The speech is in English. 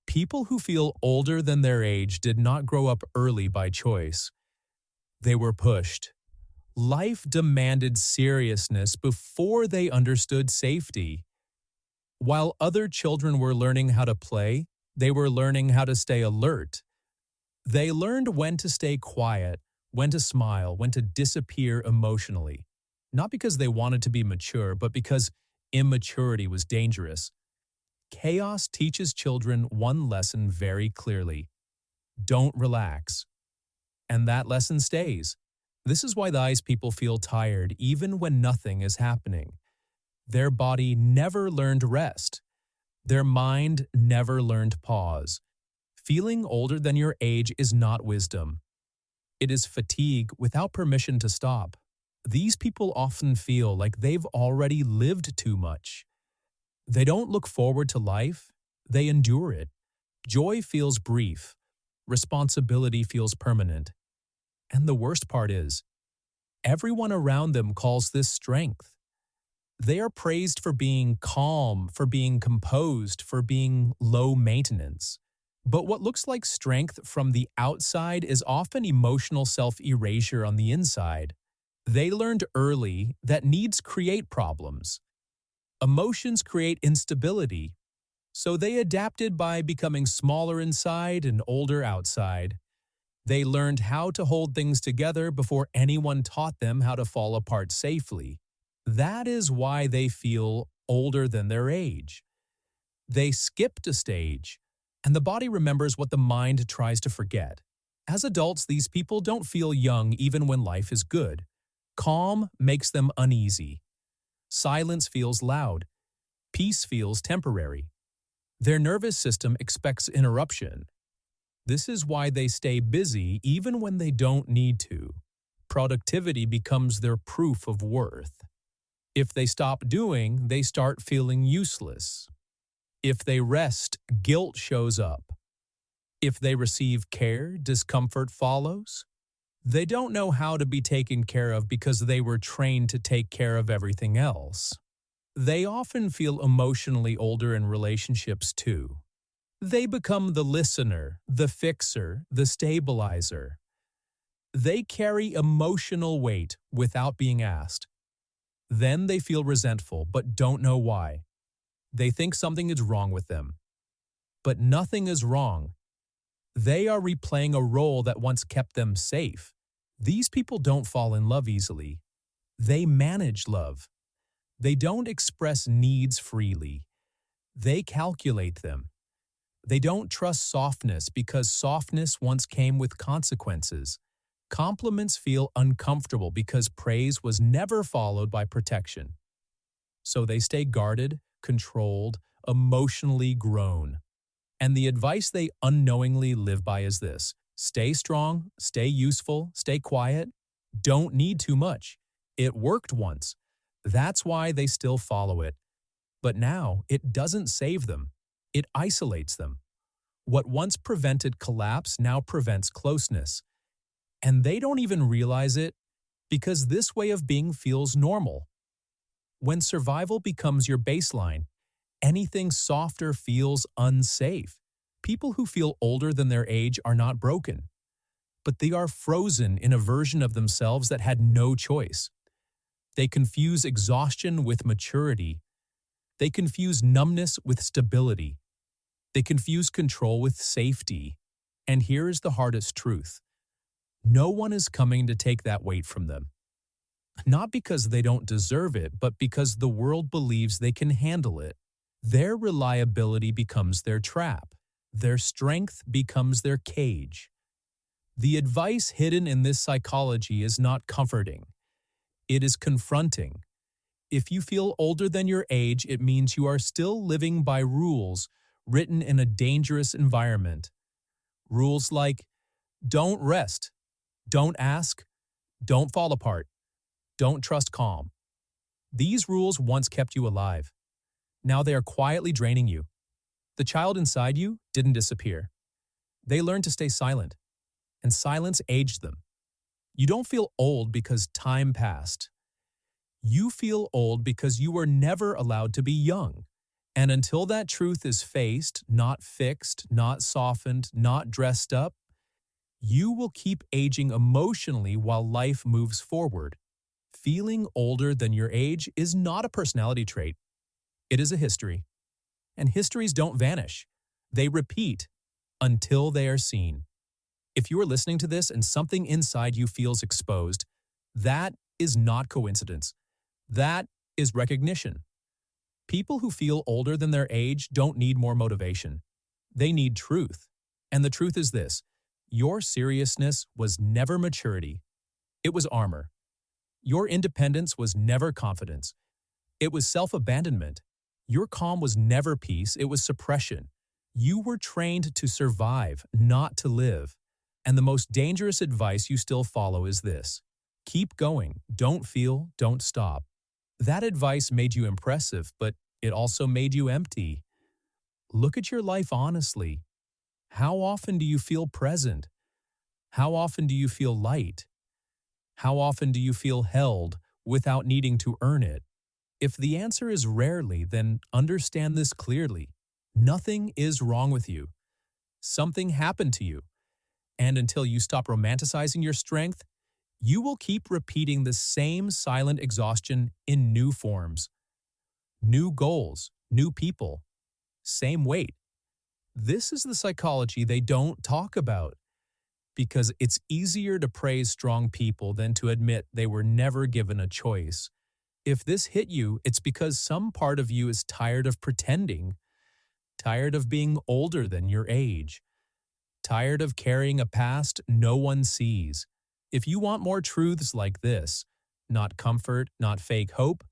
People who feel older than their age did not grow up early by choice. They were pushed. Life demanded seriousness before they understood safety. While other children were learning how to play, they were learning how to stay alert. They learned when to stay quiet, when to smile, when to disappear emotionally. Not because they wanted to be mature, but because immaturity was dangerous. Chaos teaches children one lesson very clearly: don't relax. And that lesson stays. This is why these people feel tired even when nothing is happening. Their body never learned rest. Their mind never learned pause. Feeling older than your age is not wisdom. It is fatigue without permission to stop. These people often feel like they've already lived too much. They don't look forward to life, they endure it. Joy feels brief. Responsibility feels permanent. And the worst part is, everyone around them calls this strength. They are praised for being calm, for being composed, for being low maintenance. But what looks like strength from the outside is often emotional self-erasure on the inside. They learned early that needs create problems. Emotions create instability. So they adapted by becoming smaller inside and older outside. They learned how to hold things together before anyone taught them how to fall apart safely. That is why they feel older than their age. They skipped a stage, and the body remembers what the mind tries to forget. As adults, these people don't feel young even when life is good. Calm makes them uneasy. Silence feels loud. Peace feels temporary. Their nervous system expects interruption. This is why they stay busy even when they don't need to. Productivity becomes their proof of worth. If they stop doing, they start feeling useless. If they rest, guilt shows up. If they receive care, discomfort follows. They don't know how to be taken care of because they were trained to take care of everything else. They often feel emotionally older in relationships too. They become the listener, the fixer, the stabilizer. They carry emotional weight without being asked. Then they feel resentful but don't know why. They think something is wrong with them. But nothing is wrong. They are replaying a role that once kept them safe. These people don't fall in love easily. They manage love. They don't express needs freely. They calculate them. They don't trust softness because softness once came with consequences. Compliments feel uncomfortable because praise was never followed by protection. So they stay guarded, controlled, emotionally grown. And the advice they unknowingly live by is this: stay strong, stay useful, stay quiet. Don't need too much. It worked once. That's why they still follow it. But now it doesn't save them. It isolates them. What once prevented collapse now prevents closeness. And they don't even realize it because this way of being feels normal. When survival becomes your baseline, anything softer feels unsafe. People who feel older than their age are not broken, but they are frozen in a version of themselves that had no choice. They confuse exhaustion with maturity. They confuse numbness with stability. They confuse control with safety. And here is the hardest truth: no one is coming to take that weight from them. Not because they don't deserve it, but because the world believes they can handle it. Their reliability becomes their trap. Their strength becomes their cage. The advice hidden in this psychology is not comforting. It is confronting. If you feel older than your age, it means you are still living by rules written in a dangerous environment. Rules like, don't rest, don't ask, don't fall apart, don't trust calm. These rules once kept you alive. Now they are quietly draining you. The child inside you didn't disappear. They learned to stay silent, and silence aged them. You don't feel old because time passed. You feel old because you were never allowed to be young. And until that truth is faced, not fixed, not softened, not dressed up, you will keep aging emotionally while life moves forward. Feeling older than your age is not a personality trait. It is a history. And histories don't vanish. They repeat until they are seen. If you are listening to this and something inside you feels exposed, that is not coincidence. That is recognition. People who feel older than their age don't need more motivation. They need truth. And the truth is this: your seriousness was never maturity. It was armor. Your independence was never confidence. It was self-abandonment. Your calm was never peace. It was suppression. You were trained to survive, not to live. And the most dangerous advice you still follow is this: keep going. Don't feel, don't stop. That advice made you impressive, but it also made you empty. Look at your life honestly. How often do you feel present? How often do you feel light? How often do you feel held without needing to earn it? If the answer is rarely, then understand this clearly. Nothing is wrong with you. Something happened to you. And until you stop romanticizing your strength, you will keep repeating the same silent exhaustion in new forms. New goals, new people, same weight. This is the psychology they don't talk about, because it's easier to praise strong people than to admit they were never given a choice. If this hit you, it's because some part of you is tired of pretending, tired of being older than your age, tired of carrying a past no one sees. If you want more truths like this, not comfort, not fake hope,